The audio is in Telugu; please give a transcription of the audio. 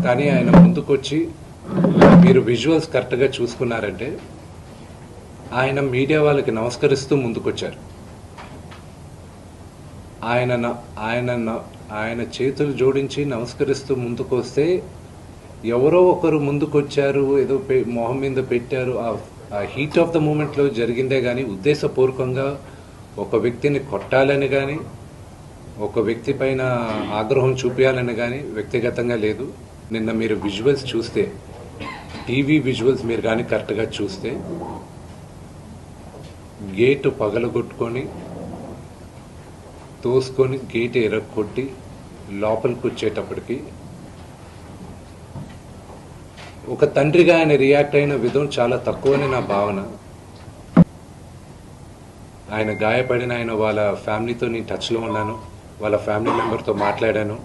కానీ ఆయన ముందుకొచ్చి మీరు విజువల్స్ కరెక్ట్గా చూసుకున్నారంటే ఆయన మీడియా వాళ్ళకి నమస్కరిస్తూ ముందుకొచ్చారు. ఆయన చేతులు జోడించి నమస్కరిస్తూ ముందుకు వస్తే ఎవరో ఒకరు ముందుకొచ్చారు, ఏదో మొహం మీద పెట్టారు. ఆ హీట్ ఆఫ్ ద మూమెంట్లో జరిగిందే కానీ ఉద్దేశపూర్వకంగా ఒక వ్యక్తిని కొట్టాలని కానీ ఒక వ్యక్తి పైన ఆగ్రహం చూపించాలని కానీ వ్యక్తిగతంగా లేదు. నిన్న మీరు విజువల్స్ చూస్తే, టీవీ విజువల్స్ మీరు కానీ కరెక్ట్గా చూస్తే గేటు పగలగొట్టుకొని తోసుకొని గేట్ ఎరగొట్టి లోపలికి వచ్చేటప్పటికి ఒక తండ్రిగా ఆయన రియాక్ట్ అయిన విధం చాలా తక్కువని నా భావన. ఆయన గాయపడిన ఆయన వాళ్ళ ఫ్యామిలీతో నేను టచ్లో ఉన్నాను, వాళ్ళ ఫ్యామిలీ మెంబర్తో మాట్లాడాను.